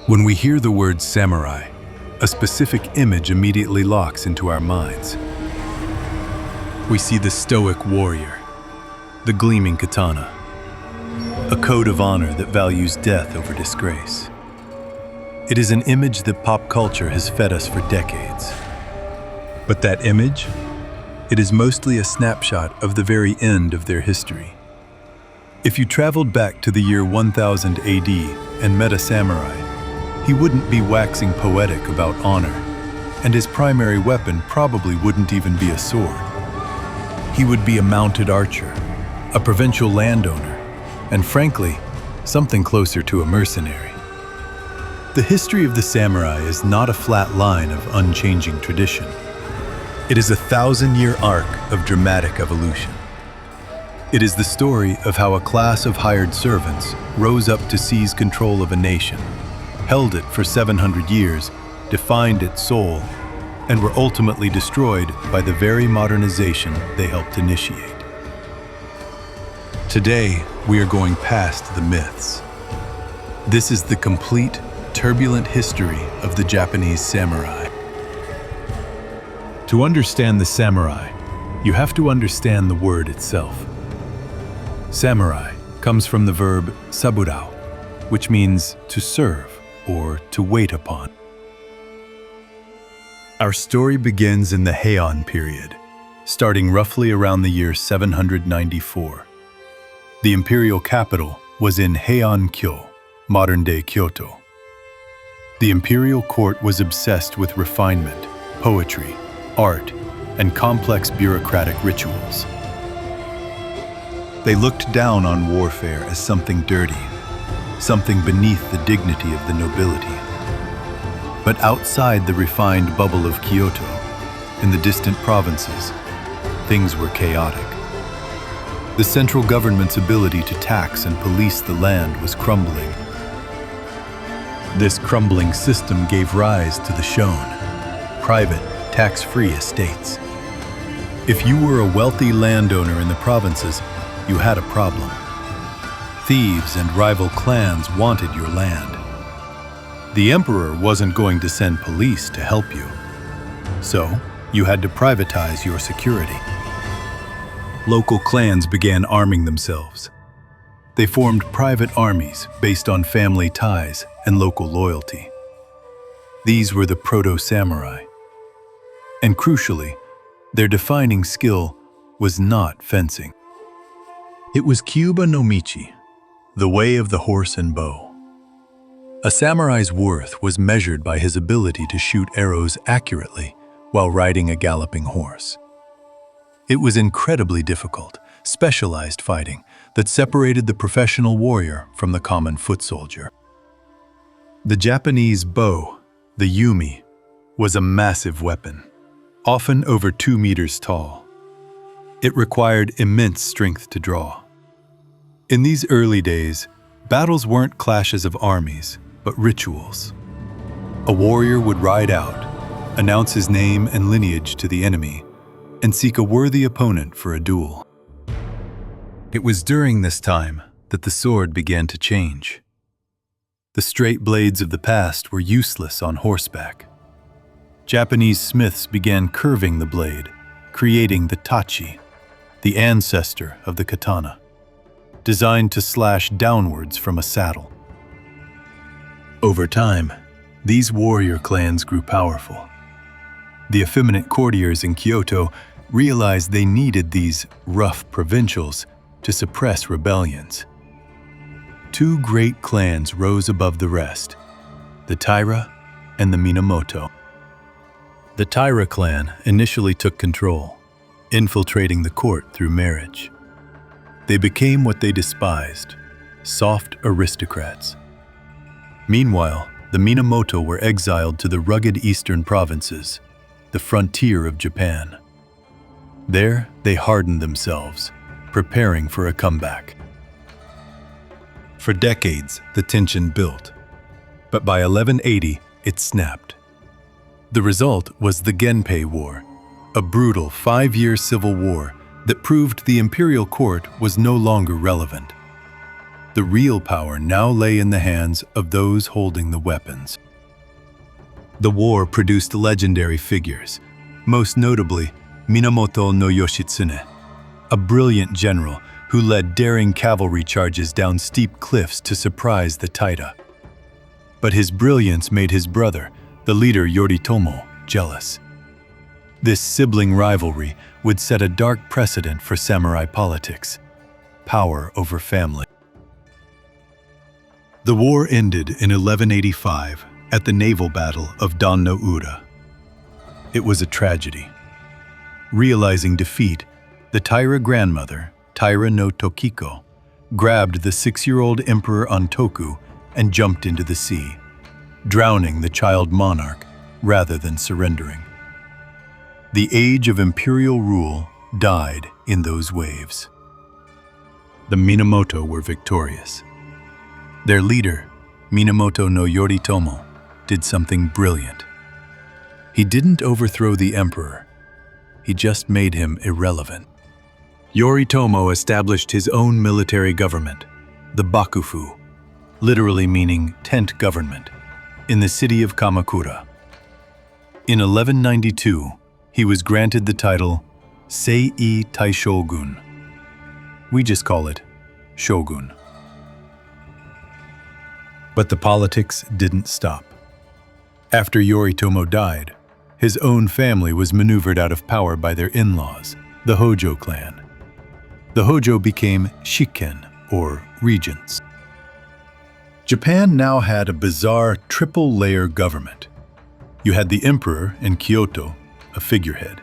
When we hear the word samurai, a specific image immediately locks into our minds. We see the stoic warrior, the gleaming katana, a code of honor that values death over disgrace. It is an image that pop culture has fed us for decades. But that image? It is mostly a snapshot of the very end of their history. If you traveled back to the year 1000 AD and met a samurai, he wouldn't be waxing poetic about honor, and his primary weapon probably wouldn't even be a sword. He would be a mounted archer, a provincial landowner, and frankly, something closer to a mercenary. The history of the samurai is not a flat line of unchanging tradition. It is a 1,000-year arc of dramatic evolution. It is the story of how a class of hired servants rose up to seize control of a nation, held it for 700 years, defined its soul, and were ultimately destroyed by the very modernization they helped initiate. Today, we are going past the myths. This is the complete, turbulent history of the Japanese samurai. To understand the samurai, you have to understand the word itself. Samurai comes from the verb saburao, which means to serve or to wait upon. Our story begins in the Heian period, starting roughly around the year 794. The imperial capital was in Heian-kyo, modern-day Kyoto. The imperial court was obsessed with refinement, poetry, art, and complex bureaucratic rituals. They looked down on warfare as something dirty, something beneath the dignity of the nobility. But outside the refined bubble of Kyoto, in the distant provinces, things were chaotic. The central government's ability to tax and police the land was crumbling. This crumbling system gave rise to the shōgun, private, tax-free estates. If you were a wealthy landowner in the provinces, you had a problem. Thieves and rival clans wanted your land. The emperor wasn't going to send police to help you. So, you had to privatize your security. Local clans began arming themselves. They formed private armies based on family ties and local loyalty. These were the proto-samurai. And crucially, their defining skill was not fencing. It was Kyuba no Michi, the way of the horse and bow. A samurai's worth was measured by his ability to shoot arrows accurately while riding a galloping horse. It was incredibly difficult, specialized fighting that separated the professional warrior from the common foot soldier. The Japanese bow, the yumi, was a massive weapon, often over 2 meters tall. It required immense strength to draw. In these early days, battles weren't clashes of armies, but rituals. A warrior would ride out, announce his name and lineage to the enemy, and seek a worthy opponent for a duel. It was during this time that the sword began to change. The straight blades of the past were useless on horseback. Japanese smiths began curving the blade, creating the tachi, the ancestor of the katana, designed to slash downwards from a saddle. Over time, these warrior clans grew powerful. The effeminate courtiers in Kyoto realized they needed these rough provincials to suppress rebellions. 2 great clans rose above the rest, the Taira and the Minamoto. The Taira clan initially took control, infiltrating the court through marriage. They became what they despised, soft aristocrats. Meanwhile, the Minamoto were exiled to the rugged eastern provinces, the frontier of Japan. There, they hardened themselves, preparing for a comeback. For decades, the tension built, but by 1180, it snapped. The result was the Genpei War, a brutal 5-year civil war that proved the imperial court was no longer relevant. The real power now lay in the hands of those holding the weapons. The war produced legendary figures, most notably Minamoto no Yoshitsune, a brilliant general who led daring cavalry charges down steep cliffs to surprise the Taira. But his brilliance made his brother, the leader Yoritomo, jealous. This sibling rivalry would set a dark precedent for samurai politics: power over family. The war ended in 1185 at the naval battle of Dan no Ura. It was a tragedy. Realizing defeat, the Taira grandmother, Taira no Tokiko, grabbed the 6-year-old Emperor Antoku and jumped into the sea, drowning the child monarch rather than surrendering. The age of imperial rule died in those waves. The Minamoto were victorious. Their leader, Minamoto no Yoritomo, did something brilliant. He didn't overthrow the emperor. He just made him irrelevant. Yoritomo established his own military government, the Bakufu, literally meaning tent government, in the city of Kamakura. In 1192, he was granted the title Sei Taishogun. We just call it shogun. But the politics didn't stop. After Yoritomo died, his own family was maneuvered out of power by their in-laws, the Hojo clan. The Hojo became shikken, or regents. Japan now had a bizarre triple-layer government. You had the emperor in Kyoto, a figurehead,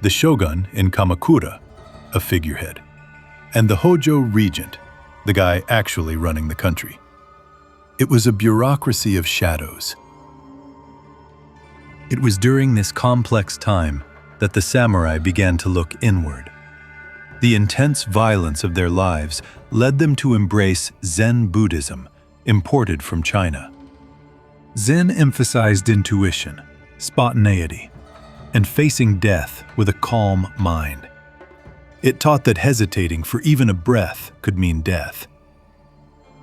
the shogun in Kamakura, a figurehead, and the Hojo regent, the guy actually running the country. It was a bureaucracy of shadows. It was during this complex time that the samurai began to look inward. The intense violence of their lives led them to embrace Zen Buddhism, imported from China. Zen emphasized intuition, spontaneity, and facing death with a calm mind. It taught that hesitating for even a breath could mean death.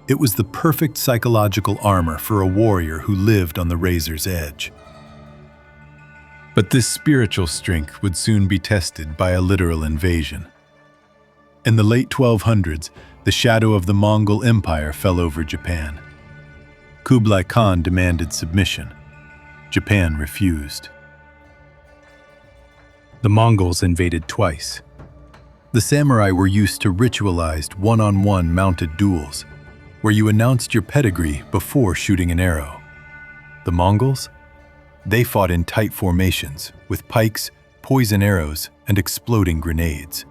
It was the perfect psychological armor for a warrior who lived on the razor's edge. But this spiritual strength would soon be tested by a literal invasion. In the late 1200s, the shadow of the Mongol Empire fell over Japan. Kublai Khan demanded submission. Japan refused. The Mongols invaded twice. The samurai were used to ritualized one-on-one mounted duels, where you announced your pedigree before shooting an arrow. The Mongols? They fought in tight formations with pikes, poison arrows, and exploding grenades.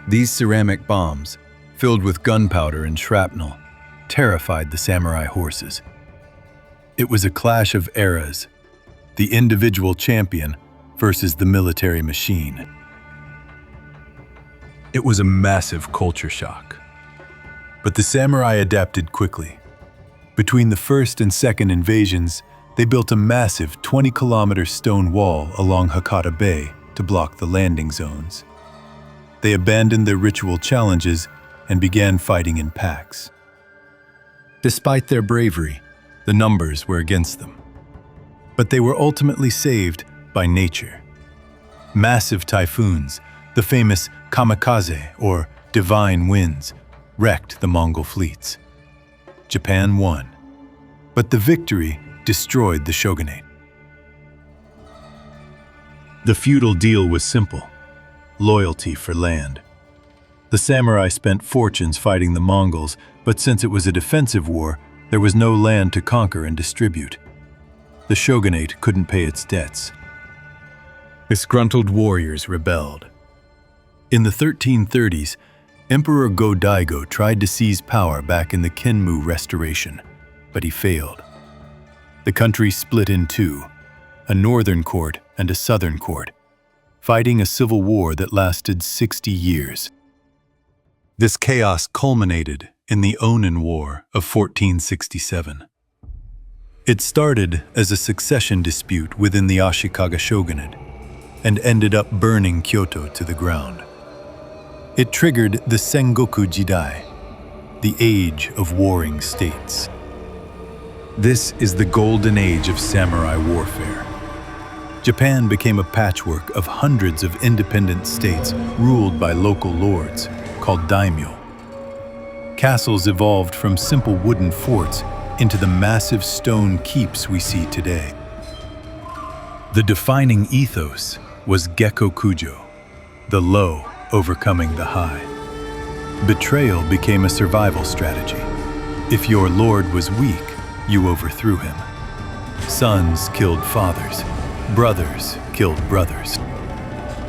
These ceramic bombs, filled with gunpowder and shrapnel, terrified the samurai horses. It was a clash of eras, the individual champion versus the military machine. It was a massive culture shock. But the samurai adapted quickly. Between the first and second invasions, they built a massive 20-kilometer stone wall along Hakata Bay to block the landing zones. They abandoned their ritual challenges and began fighting in packs. Despite their bravery, the numbers were against them. But they were ultimately saved by nature. Massive typhoons, the famous kamikaze or divine winds, wrecked the Mongol fleets. Japan won, but the victory destroyed the shogunate. The feudal deal was simple: loyalty for land. The samurai spent fortunes fighting the Mongols, but since it was a defensive war, there was no land to conquer and distribute. The shogunate couldn't pay its debts. Disgruntled warriors rebelled. In the 1330s, Emperor Go-Daigo tried to seize power back in the Kenmu Restoration, but he failed. The country split in two, a northern court and a southern court, fighting a civil war that lasted 60 years. This chaos culminated in the Onin War of 1467. It started as a succession dispute within the Ashikaga shogunate and ended up burning Kyoto to the ground. It triggered the Sengoku Jidai, the age of warring states. This is the golden age of samurai warfare. Japan became a patchwork of hundreds of independent states ruled by local lords, called daimyo. Castles evolved from simple wooden forts into the massive stone keeps we see today. The defining ethos was Gekkokujo, the low overcoming the high. Betrayal became a survival strategy. If your lord was weak, you overthrew him. Sons killed fathers, brothers killed brothers.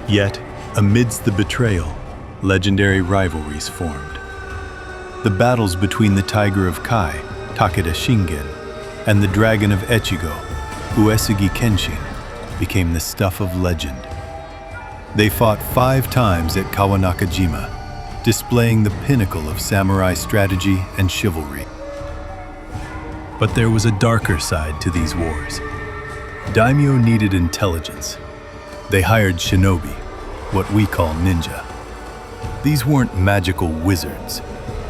Yet, amidst the betrayal, legendary rivalries formed. The battles between the Tiger of Kai, Takeda Shingen, and the Dragon of Echigo, Uesugi Kenshin, became the stuff of legend. They fought 5 times at Kawanakajima, displaying the pinnacle of samurai strategy and chivalry. But there was a darker side to these wars. Daimyo needed intelligence. They hired shinobi, what we call ninja. These weren't magical wizards.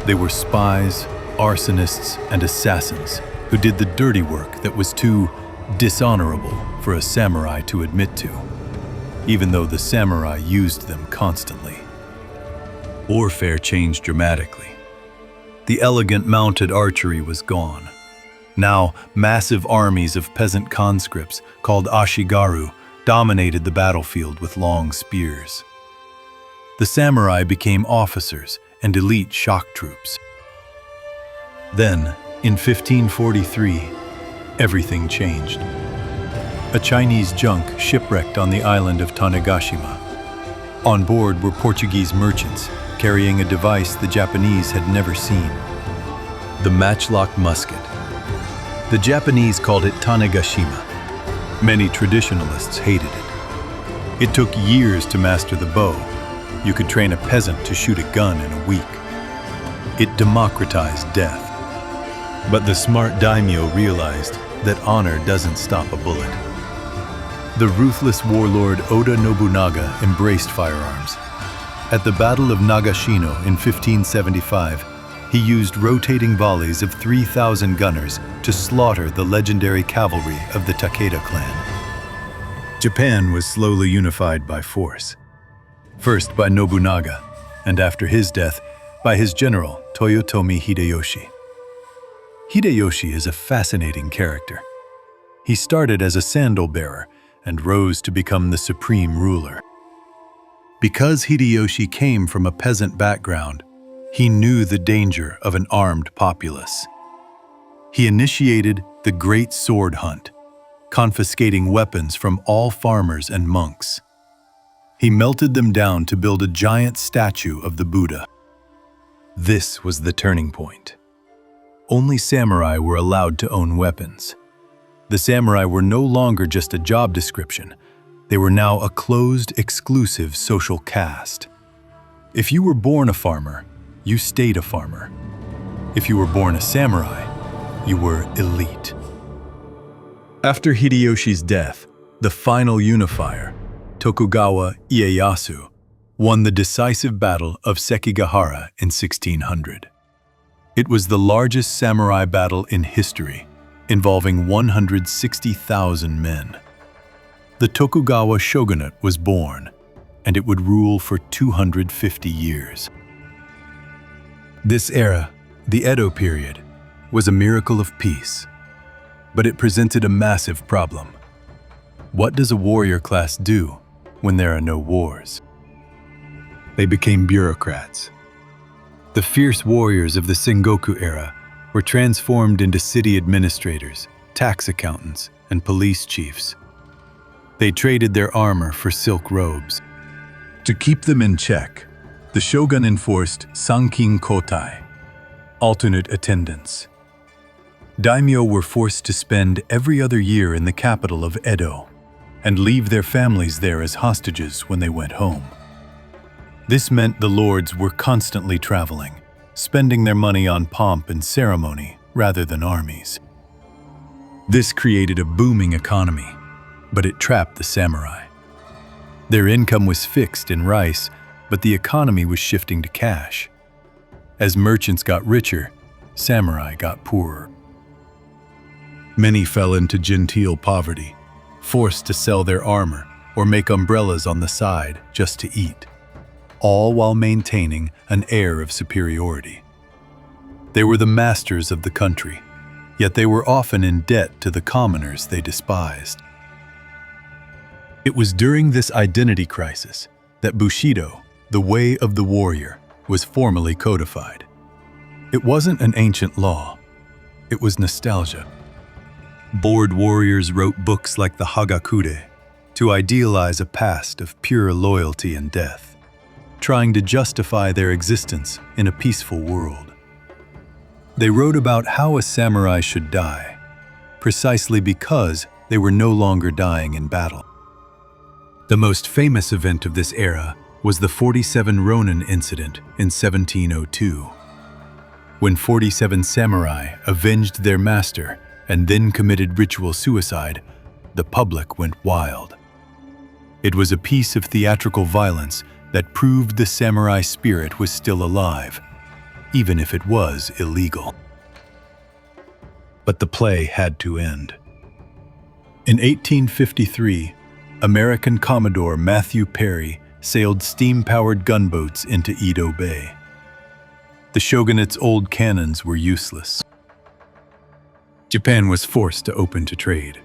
They were spies, arsonists, and assassins who did the dirty work that was too dishonorable for a samurai to admit to, even though the samurai used them constantly. Warfare changed dramatically. The elegant mounted archery was gone. Now, massive armies of peasant conscripts, called ashigaru, dominated the battlefield with long spears. The samurai became officers and elite shock troops. Then, in 1543, everything changed. A Chinese junk shipwrecked on the island of Tanegashima. On board were Portuguese merchants carrying a device the Japanese had never seen: the matchlock musket. The Japanese called it Tanegashima. Many traditionalists hated it. It took years to master the bow. You could train a peasant to shoot a gun in a week. It democratized death. But the smart daimyo realized that honor doesn't stop a bullet. The ruthless warlord Oda Nobunaga embraced firearms. At the Battle of Nagashino in 1575, he used rotating volleys of 3,000 gunners to slaughter the legendary cavalry of the Takeda clan. Japan was slowly unified by force. First by Nobunaga, and after his death, by his general, Toyotomi Hideyoshi. Hideyoshi is a fascinating character. He started as a sandal bearer and rose to become the supreme ruler. Because Hideyoshi came from a peasant background, he knew the danger of an armed populace. He initiated the Great Sword Hunt, confiscating weapons from all farmers and monks. He melted them down to build a giant statue of the Buddha. This was the turning point. Only samurai were allowed to own weapons. The samurai were no longer just a job description. They were now a closed, exclusive social caste. If you were born a farmer, you stayed a farmer. If you were born a samurai, you were elite. After Hideyoshi's death, the final unifier, Tokugawa Ieyasu, won the decisive battle of Sekigahara in 1600. It was the largest samurai battle in history, involving 160,000 men. The Tokugawa shogunate was born, and it would rule for 250 years. This era, the Edo period, was a miracle of peace, but it presented a massive problem. What does a warrior class do when there are no wars? They became bureaucrats. The fierce warriors of the Sengoku era were transformed into city administrators, tax accountants, and police chiefs. They traded their armor for silk robes. To keep them in check, the shogun enforced sankin kotai, alternate attendance. Daimyo were forced to spend every other year in the capital of Edo and leave their families there as hostages when they went home. This meant the lords were constantly traveling, spending their money on pomp and ceremony rather than armies. This created a booming economy, but it trapped the samurai. Their income was fixed in rice, but the economy was shifting to cash. As merchants got richer, samurai got poorer. Many fell into genteel poverty, forced to sell their armor or make umbrellas on the side just to eat, all while maintaining an air of superiority. They were the masters of the country, yet they were often in debt to the commoners they despised. It was during this identity crisis that bushido, the way of the warrior, was formally codified. It wasn't an ancient law, it was nostalgia. Bored warriors wrote books like the Hagakure to idealize a past of pure loyalty and death, trying to justify their existence in a peaceful world. They wrote about how a samurai should die, precisely because they were no longer dying in battle. The most famous event of this era was the 47 Ronin incident in 1702, when 47 samurai avenged their master and then committed ritual suicide. The public went wild. It was a piece of theatrical violence that proved the samurai spirit was still alive, even if it was illegal. But the play had to end. In 1853, American Commodore Matthew Perry sailed steam-powered gunboats into Edo Bay. The shogunate's old cannons were useless. Japan was forced to open to trade.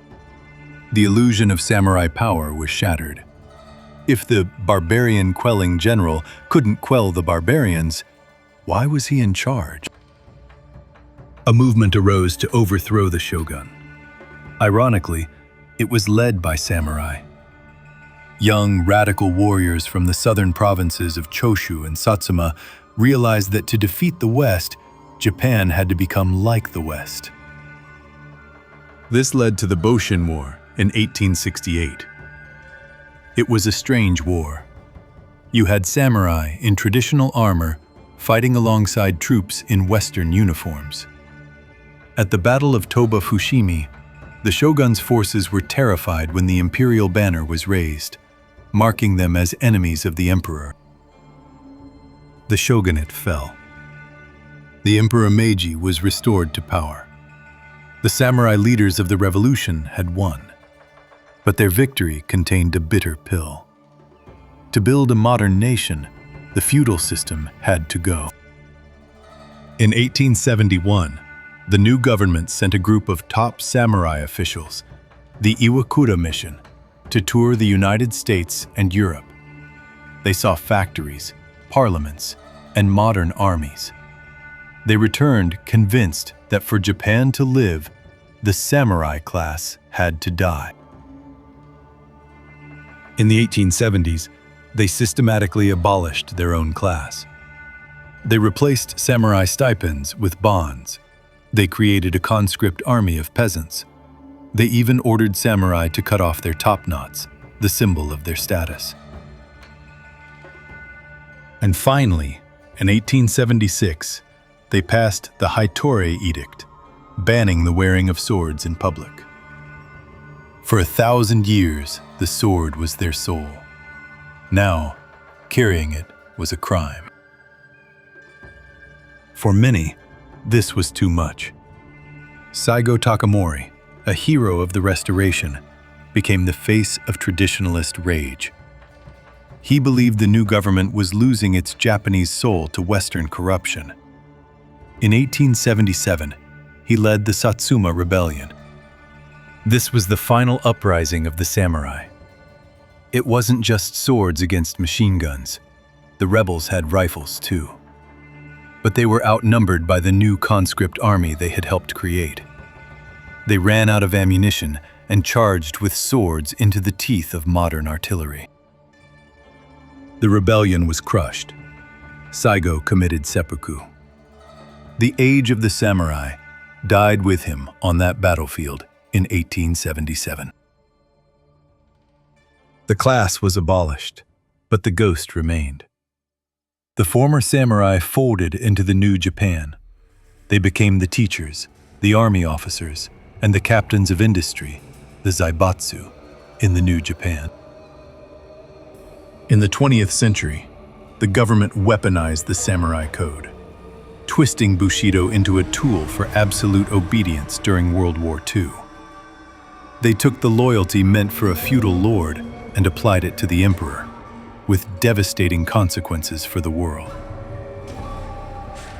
The illusion of samurai power was shattered. If the barbarian-quelling general couldn't quell the barbarians, why was he in charge? A movement arose to overthrow the shogun. Ironically, it was led by samurai. Young, radical warriors from the southern provinces of Choshu and Satsuma realized that to defeat the West, Japan had to become like the West. This led to the Boshin War in 1868. It was a strange war. You had samurai in traditional armor fighting alongside troops in Western uniforms. At the Battle of Toba Fushimi, the shogun's forces were terrified when the imperial banner was raised, marking them as enemies of the emperor. The shogunate fell. The Emperor Meiji was restored to power. The samurai leaders of the revolution had won, but their victory contained a bitter pill. To build a modern nation, the feudal system had to go. In 1871, the new government sent a group of top samurai officials, the Iwakura Mission, to tour the United States and Europe. They saw factories, parliaments, and modern armies. They returned convinced that for Japan to live, the samurai class had to die. In the 1870s, they systematically abolished their own class. They replaced samurai stipends with bonds. They created a conscript army of peasants. They even ordered samurai to cut off their top knots, the symbol of their status. And finally, in 1876, they passed the Hitori Edict, banning the wearing of swords in public. For 1,000 years, the sword was their soul. Now, carrying it was a crime. For many, this was too much. Saigo Takamori, a hero of the Restoration, became the face of traditionalist rage. He believed the new government was losing its Japanese soul to Western corruption. In 1877, he led the Satsuma Rebellion. This was the final uprising of the samurai. It wasn't just swords against machine guns. The rebels had rifles too. But they were outnumbered by the new conscript army they had helped create. They ran out of ammunition and charged with swords into the teeth of modern artillery. The rebellion was crushed. Saigo committed seppuku. The age of the samurai died with him on that battlefield in 1877. The class was abolished, but the ghost remained. The former samurai folded into the new Japan. They became the teachers, the army officers, and the captains of industry, the zaibatsu, in the new Japan. In the 20th century, the government weaponized the samurai code. twisting bushido into a tool for absolute obedience during World War II. They took the loyalty meant for a feudal lord and applied it to the emperor, with devastating consequences for the world.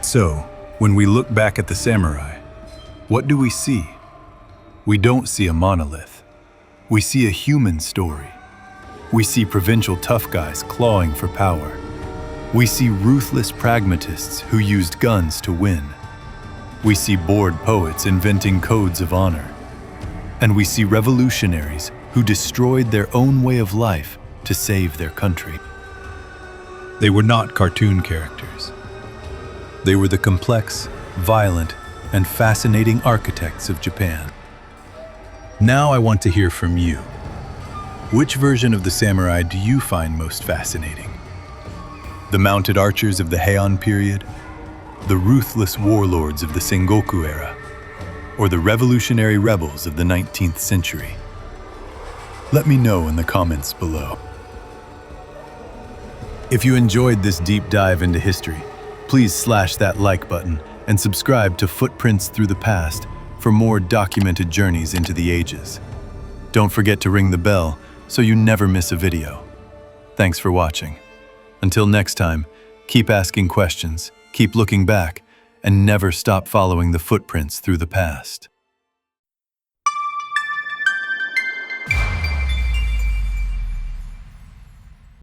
So, when we look back at the samurai, what do we see? We don't see a monolith. We see a human story. We see provincial tough guys clawing for power. We see ruthless pragmatists who used guns to win. We see bored poets inventing codes of honor. And we see revolutionaries who destroyed their own way of life to save their country. They were not cartoon characters. They were the complex, violent, and fascinating architects of Japan. Now I want to hear from you. Which version of the samurai do you find most fascinating? The mounted archers of the Heian period? The ruthless warlords of the Sengoku era? Or the revolutionary rebels of the 19th century? Let me know in the comments below. If you enjoyed this deep dive into history, please slash that like button and subscribe to Footprints Through the Past for more documented journeys into the ages. Don't forget to ring the bell so you never miss a video. Thanks for watching. Until next time, keep asking questions, keep looking back, and never stop following the footprints through the past.